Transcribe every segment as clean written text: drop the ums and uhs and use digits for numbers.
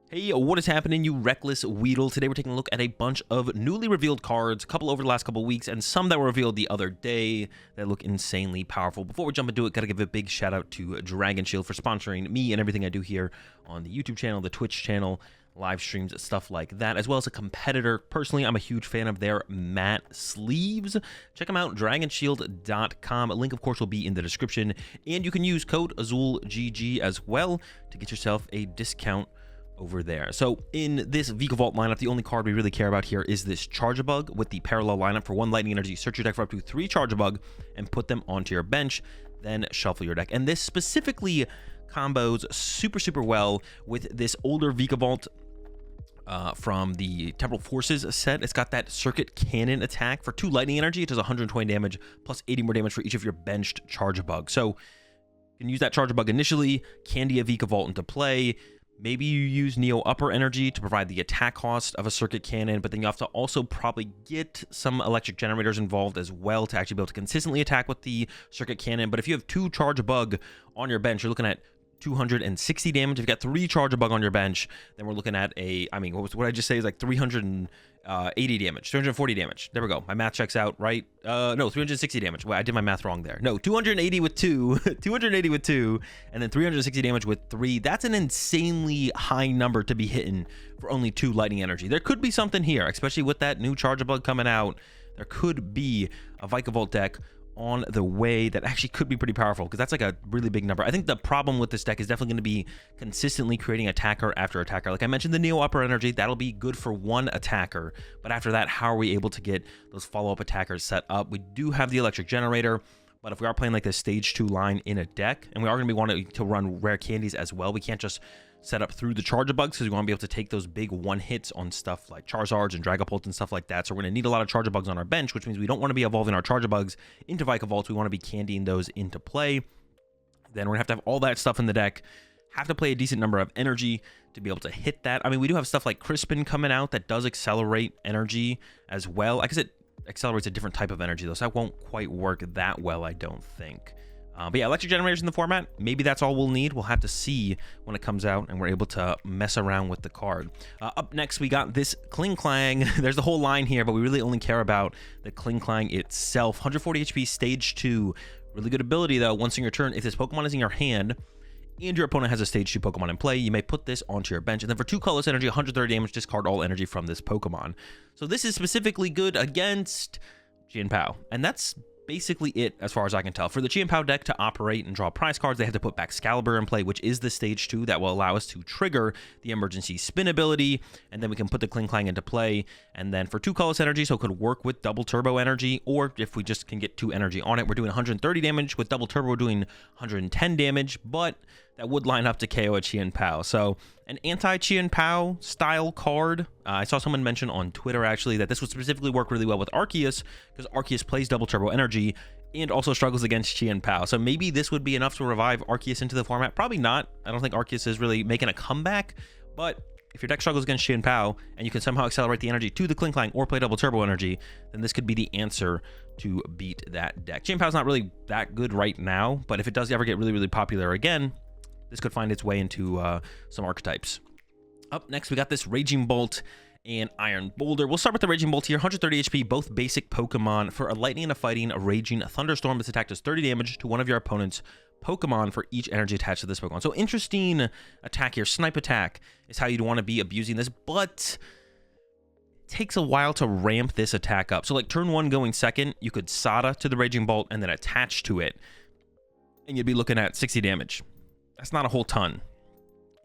Hey, what is happening, you reckless Weedle? Today we're taking a look at a bunch of newly revealed cards, a couple over the last couple weeks, and some that were revealed the other day that look insanely powerful. Before we jump into it, gotta give a big shout out to Dragon Shield for sponsoring me and everything I do here on the YouTube channel, the Twitch channel, live streams, stuff like that, as well as a competitor. Personally, I'm a huge fan of their matte sleeves. Check them out, dragonshield.com. A link, of course, will be in the description, and you can use code AzulGG as well to get yourself a discount over there. So in this Vikavolt lineup, the only card we really care about here is this Charge-a-Bug with the parallel lineup. For 1 lightning energy, search your deck for up to 3 Charge-a-Bug and put them onto your bench, then shuffle your deck. And this specifically combos super well with this older Vikavolt from the Temporal Forces set. It's got that Circuit Cannon attack. For 2 lightning energy, it does 120 damage plus 80 more damage for each of your benched Charge-a-Bug. So you can use that Charge-a-Bug initially, candy a Vikavolt into play. Maybe you use Neo Upper Energy to provide the attack cost of a Circuit Cannon, but then you have to also probably get some electric generators involved as well to actually be able to consistently attack with the Circuit Cannon. But if you have 2 Charge-a-Bug on your bench, you're looking at 260 damage. If you got 3 Charge-a-Bug on your bench, then we're looking at what did I just say is like 380 damage, 340 damage. There we go. My math checks out, right? No, 360 damage. Well, I did my math wrong there. No, 280 with 2, 280 with 2, and then 360 damage with 3. That's an insanely high number to be hitting for only 2 lightning energy. There could be something here, especially with that new Charge-a-Bug coming out. There could be a Vikavolt deck on the way that actually could be pretty powerful, because that's like a really big number. I think the problem with this deck is definitely going to be consistently creating attacker after attacker. Like I mentioned, the Neo Upper Energy, that'll be good for 1 attacker, but after that, how are we able to get those follow-up attackers set up? We do have the electric generator, but if we are playing like this stage 2 line in a deck, and we are going to be wanting to run rare candies as well, we can't just set up through the Charge-a-Bugs, because we want to be able to take those big 1-hits on stuff like Charizards and Dragapult and stuff like that. So we're going to need a lot of Charge-a-Bugs on our bench, which means we don't want to be evolving our Charge-a-Bugs into Vikavolt. We want to be candying those into play. Then we're going to have all that stuff in the deck, have to play a decent number of energy to be able to hit that. I mean, we do have stuff like Crispin coming out that does accelerate energy as well. I guess it accelerates a different type of energy, though, so that won't quite work that well, I don't think. But yeah, electric generators in the format, maybe that's all we'll need. We'll have to see when it comes out and we're able to mess around with the card. Up next, we got this Clink Clang. There's the whole line here, but we really only care about the Clink Clang itself. 140 HP, stage 2. Really good ability, though. Once in your turn, if this Pokemon is in your hand and your opponent has a stage 2 Pokemon in play, you may put this onto your bench. And then for 2 colorless energy, 130 damage, discard all energy from this Pokemon. So this is specifically good against Chien-Pao. And that's basically it as far as I can tell. For the Chien-Pao deck to operate and draw prize cards, they have to put Baxcalibur in play, which is the stage 2 that will allow us to trigger the emergency spin ability, and then we can put the Cling Clang into play. And then for 2 colorless energy, so it could work with double turbo energy, or if we just can get 2 energy on it, we're doing 130 damage. With double turbo, we're doing 110 damage, but that would line up to KO a Chien-Pao. So an anti-Chien-Pao style card. I saw someone mention on Twitter, actually, that this would specifically work really well with Arceus, because Arceus plays double turbo energy and also struggles against Chien-Pao. So maybe this would be enough to revive Arceus into the format. Probably not. I don't think Arceus is really making a comeback, but if your deck struggles against Chien-Pao and you can somehow accelerate the energy to the Clink Clang or play double turbo energy, then this could be the answer to beat that deck. Chien-Pao's not really that good right now, but if it does ever get really popular again, this could find its way into some archetypes. Up next, we got this Raging Bolt and Iron Boulder. We'll start with the Raging Bolt here. 130 HP, both basic Pokemon. For a Lightning and a Fighting, a Raging Thunderstorm. This attack does 30 damage to one of your opponent's Pokemon for each energy attached to this Pokemon. So interesting attack here. Snipe attack is how you'd want to be abusing this, but it takes a while to ramp this attack up. So like turn 1 going second, you could Sada to the Raging Bolt and then attach to it, and you'd be looking at 60 damage. That's not a whole ton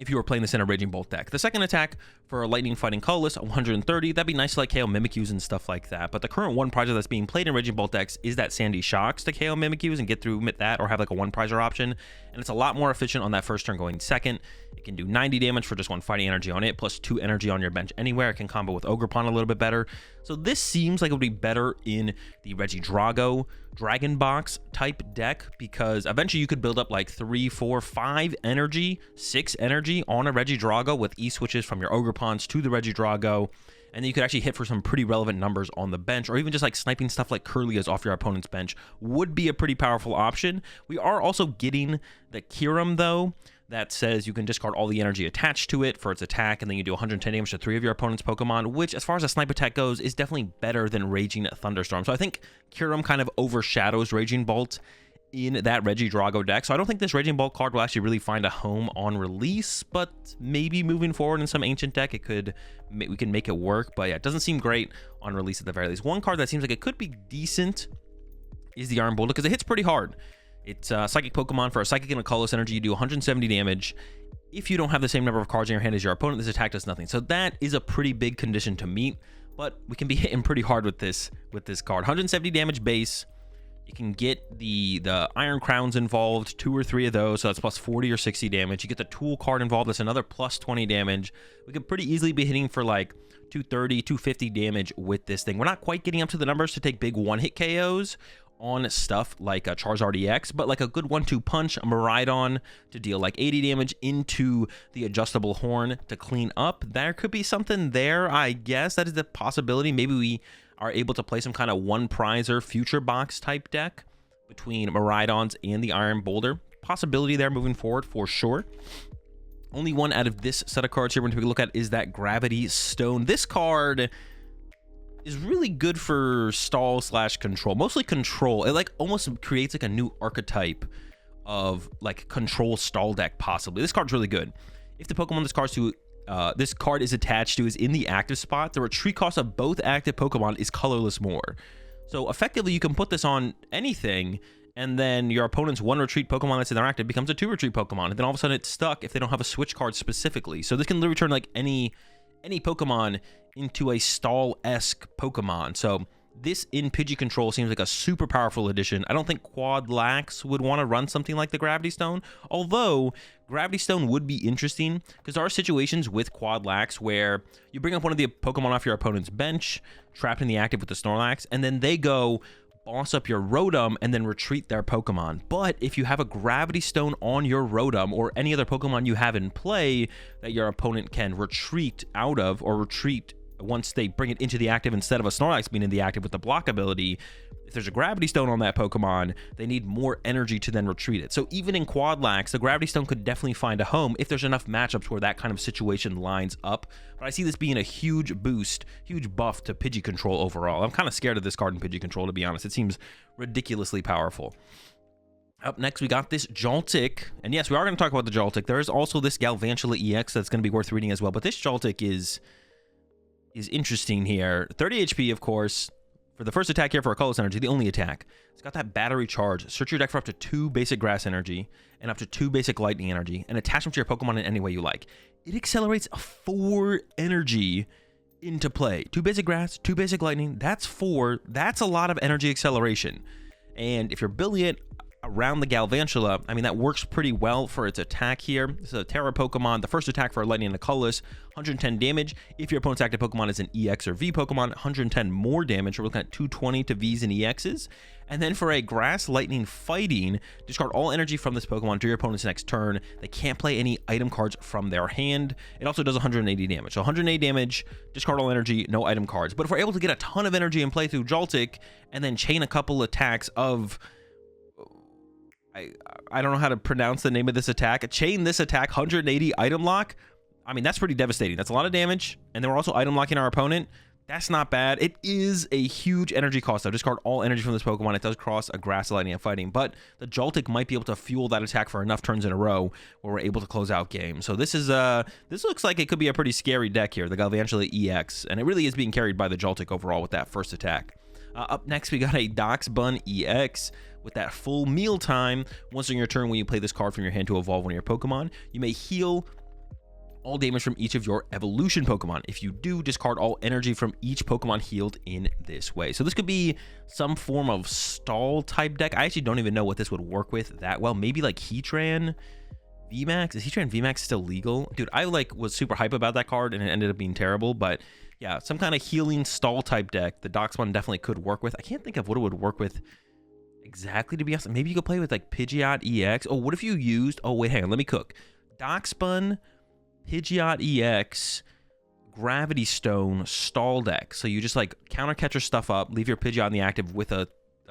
if you were playing this in a Raging Bolt deck. The second attack for a Lightning Fighting colorless, 130. That'd be nice to like KO Mimikyus and stuff like that. But the current 1 prizer that's being played in Raging Bolt decks is that Sandy Shocks to KO Mimikyus and get through that, or have like a 1 prizer option. And it's a lot more efficient on that first turn going second. It can do 90 damage for just 1 fighting energy on it, plus 2 energy on your bench anywhere. It can combo with Ogerpon a little bit better. So this seems like it would be better in the Regidrago Dragon Box type deck, because eventually you could build up like 3, 4, 5 energy, 6 energy on a Regidrago with E-switches from your Ogerpons to the Regidrago, and then you could actually hit for some pretty relevant numbers on the bench, or even just like sniping stuff like Curlias off your opponent's bench would be a pretty powerful option. We are also getting the Kyurem, though, that says you can discard all the energy attached to it for its attack, and then you do 110 damage to 3 of your opponent's Pokemon, which, as far as a snipe attack goes, is definitely better than Raging Thunderstorm. So I think Kyurem kind of overshadows Raging Bolt in that Regidrago deck. So I don't think this Raging Bolt card will actually really find a home on release, but maybe moving forward in some ancient deck, we can make it work. But yeah, it doesn't seem great on release at the very least. One card that seems like it could be decent is the Iron Boulder, because it hits pretty hard. It's a Psychic Pokemon. For a Psychic and a Colorless Energy, you do 170 damage. If you don't have the same number of cards in your hand as your opponent, this attack does nothing. So that is a pretty big condition to meet, but we can be hitting pretty hard with this card. 170 damage base. You can get the Iron Crowns involved, 2 or 3 of those, so that's plus 40 or 60 damage. You get the Tool card involved, that's another plus 20 damage. We could pretty easily be hitting for like 230, 250 damage with this thing. We're not quite getting up to the numbers to take big one-hit KOs on stuff like a Charizard EX, but like a good 1-2 punch, a Miraidon to deal like 80 damage into the adjustable horn to clean up. There could be something there, I guess. That is the possibility. Maybe we are able to play some kind of one prizer future box type deck between Miraidons and the Iron Boulder. Possibility there moving forward for sure. Only one out of this set of cards here we're going to take a look at is that Gravity Stone. This card is really good for stall / control, mostly control. It like almost creates like a new archetype of like control stall deck possibly. This card's really good. If the Pokemon this card is attached to is in the active spot, the retreat cost of both active Pokemon is colorless more. So effectively you can put this on anything, and then your opponent's 1 retreat Pokemon that's in their active becomes a 2 retreat Pokemon, and then all of a sudden it's stuck if they don't have a switch card specifically. So this can literally turn like any Pokemon into a stall-esque Pokemon. So this in Pidgey control seems like a super powerful addition. I don't think Quad Lax would want to run something like the Gravity Stone, although Gravity Stone would be interesting because there are situations with Quad Lax where you bring up one of the Pokemon off your opponent's bench, trapped in the active with the Snorlax, and then they go boss up your Rotom and then retreat their Pokemon. But if you have a Gravity Stone on your Rotom or any other Pokemon you have in play that your opponent can retreat out of, or retreat once they bring it into the active instead of a Snorlax being in the active with the block ability, if there's a Gravity Stone on that Pokemon, they need more energy to then retreat it. So even in Quad Lax, the Gravity Stone could definitely find a home if there's enough matchups where that kind of situation lines up. But I see this being a huge boost, huge buff to Pidgey control overall. I'm kind of scared of this card in Pidgey control, to be honest. It seems ridiculously powerful. Up next, we got this Joltik. And yes, we are going to talk about the Joltik. There is also this Galvantula EX that's going to be worth reading as well. But this Joltik is interesting here. 30 HP, of course. For the first attack here for a Colorless Energy, the only attack, it's got that battery charge. Search your deck for up to 2 basic Grass Energy and up to 2 basic Lightning Energy and attach them to your Pokemon in any way you like. It accelerates 4 energy into play. 2 basic Grass, 2 basic Lightning, that's 4. That's a lot of energy acceleration. And if you're building it around the Galvantula, I mean, that works pretty well for its attack here. This is a Terra Pokemon. The first attack for a Lightning and a Colorless, 110 damage. If your opponent's active Pokemon is an EX or V Pokemon, 110 more damage. We're looking at 220 to Vs and EXs. And then for a Grass Lightning Fighting, discard all energy from this Pokemon to your opponent's next turn. They can't play any item cards from their hand. It also does 180 damage. So 180 damage, discard all energy, no item cards. But if we're able to get a ton of energy and play through Joltik, and then chain a couple attacks of... I don't know how to pronounce the name of this attack. Chain this attack, 180 item lock. I mean, that's pretty devastating. That's a lot of damage. And then we're also item locking our opponent. That's not bad. It is a huge energy cost, though. Discard all energy from this Pokemon. It does cross a Grass, Lightning, and Fighting. But the Joltik might be able to fuel that attack for enough turns in a row where we're able to close out games. So this looks like it could be a pretty scary deck here, the Galvantula EX. And it really is being carried by the Joltik overall with that first attack. Up next, we got a Doxbun EX with that full meal time. Once on your turn, when you play this card from your hand to evolve one of your Pokemon, you may heal all damage from each of your evolution Pokemon. If you do, discard all energy from each Pokemon healed in this way. So this could be some form of stall type deck. I actually don't even know what this would work with that well. Maybe like Heatran VMAX. Is Heatran VMAX still legal? Dude, I was super hype about that card and it ended up being terrible, but yeah, some kind of healing stall type deck the Doxbun definitely could work with. I can't think of what it would work with exactly, to be honest. Maybe you could play with like Pidgeot EX. Oh, what if you used... Oh, wait, hang on. Let me cook. Doxbun, Pidgeot EX, Gravity Stone, stall deck. So you just like counter catch your stuff up, leave your Pidgeot in the active with a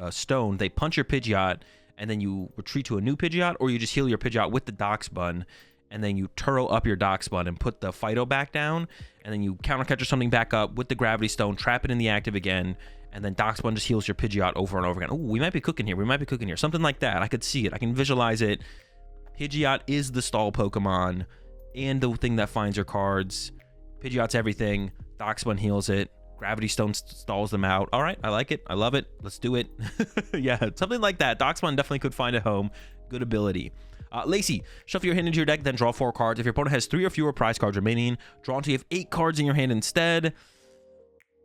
stone. They punch your Pidgeot, and then you retreat to a new Pidgeot, or you just heal your Pidgeot with the Doxbun, and then you Turo up your Darkspawn and put the Fido back down, and then you counter catch or something back up with the Gravity Stone, trap it in the active again, and then Darkspawn just heals your Pidgeot over and over again. Oh, we might be cooking here. We might be cooking here. Something like that. I could see it. I can visualize it. Pidgeot is the stall Pokemon and the thing that finds your cards. Pidgeot's everything. Darkspawn heals it. Gravity Stone stalls them out. All right, I like it. I love it. Let's do it. Yeah, something like that. Darkspawn definitely could find a home. Good ability. Lacey, shuffle your hand into your deck, then draw 4 cards. If your opponent has 3 or fewer prize cards remaining, draw until you have 8 cards in your hand instead.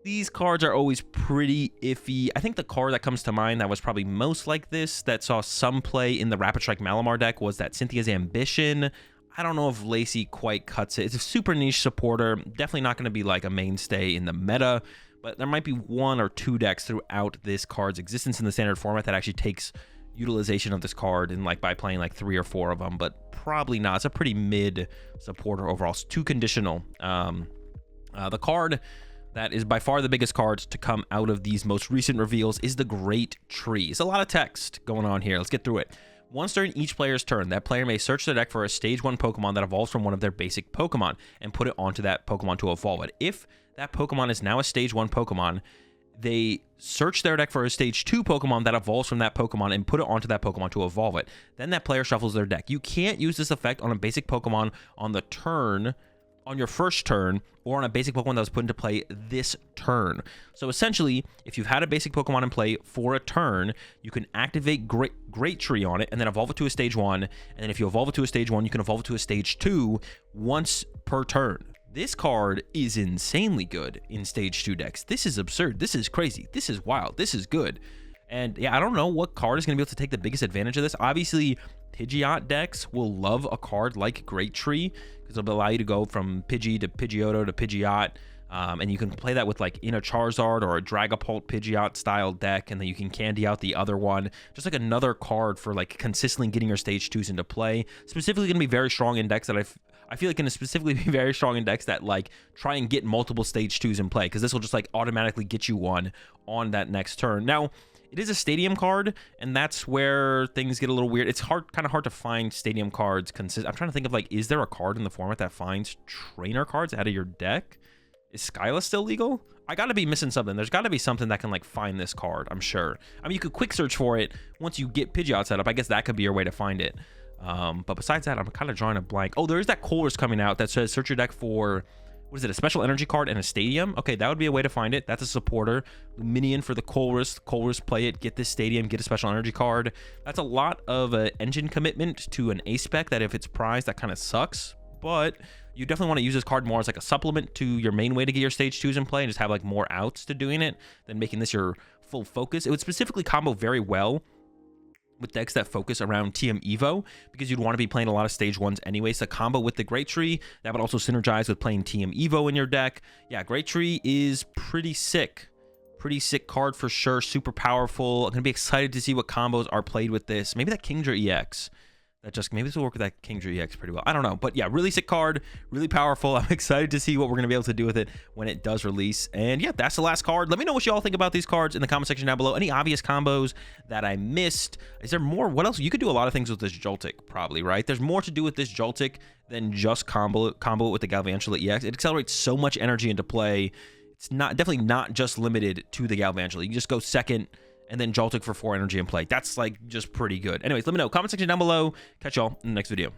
These cards are always pretty iffy. I think the card that comes to mind that was probably most like this, that saw some play in the Rapid Strike Malamar deck, was that Cynthia's Ambition. I don't know if Lacey quite cuts it. It's a super niche supporter. Definitely not going to be like a mainstay in the meta, but there might be 1 or 2 decks throughout this card's existence in the standard format that actually takes utilization of this card and like by playing like 3 or 4 of them, but probably not. It's a pretty mid supporter overall. It's too conditional. The card that is by far the biggest card to come out of these most recent reveals is the Great Tree. It's a lot of text going on here. Let's get through it. Once during each player's turn, that player may search their deck for a stage 1 Pokemon that evolves from one of their basic Pokemon and put it onto that Pokemon to evolve it. If that Pokemon is now a stage 1 Pokemon, they search their deck for a stage 2 Pokemon that evolves from that Pokemon and put it onto that Pokemon to evolve it. Then that player shuffles their deck. You can't use this effect on a basic Pokemon on the turn, on your first turn, or on a basic Pokemon that was put into play this turn. So essentially, if you've had a basic Pokemon in play for a turn, you can activate Great Tree on it and then evolve it to a stage 1. And then if you evolve it to a stage 1, you can evolve it to a stage 2 once per turn. This card is insanely good in stage 2 decks. This is absurd. This is crazy. This is wild. This is good. And yeah, I don't know what card is going to be able to take the biggest advantage of this. Obviously, Pidgeot decks will love a card like Great Tree because it'll allow you to go from Pidgey to Pidgeotto to Pidgeot. And you can play that with like in a Charizard or a Dragapult Pidgeot style deck, and then you can candy out the other one. Just like another card for like consistently getting your stage 2s into play. Specifically going to be very strong in decks that I feel like going to specifically be very strong in decks that like try and get multiple stage 2s in play, because this will just like automatically get you one on that next turn. Now, it is a stadium card, and that's where things get a little weird. It's kind of hard to find stadium cards. I'm trying to think of like, is there a card in the format that finds trainer cards out of your deck? Is Skyla still legal? I gotta be missing something. There's gotta be something that can like find this card, I'm sure. I mean, you could quick search for it once you get Pidgeot set up. I guess that could be your way to find it. But besides that, I'm kind of drawing a blank. Oh, there is that Colress coming out that says search your deck for, what is it, a special energy card and a stadium? Okay, that would be a way to find it. That's a supporter. Luminion for the Colress. Colress, play it, get this stadium, get a special energy card. That's a lot of engine commitment to an A spec that if it's prized, that kind of sucks. But you definitely want to use this card more as like a supplement to your main way to get your stage 2s in play and just have like more outs to doing it than making this your full focus. It would specifically combo very well with decks that focus around TM Evo, because you'd want to be playing a lot of stage 1s anyway. So combo with the Great Tree, that would also synergize with playing TM Evo in your deck. Yeah, Great Tree is pretty sick. Pretty sick card for sure. Super powerful. I'm going to be excited to see what combos are played with this. Maybe that Kingdra EX. Maybe this will work with that Kingdra EX pretty well. I don't know. But yeah, really sick card. Really powerful. I'm excited to see what we're going to be able to do with it when it does release. And yeah, that's the last card. Let me know what you all think about these cards in the comment section down below. Any obvious combos that I missed? Is there more? What else? You could do a lot of things with this Joltik, probably, right? There's more to do with this Joltik than just combo it with the Galvantula EX. It accelerates so much energy into play. It's definitely not just limited to the Galvantula. You can just go second and then Joltik for 4 energy in play. That's like just pretty good. Anyways, let me know. Comment section down below. Catch y'all in the next video.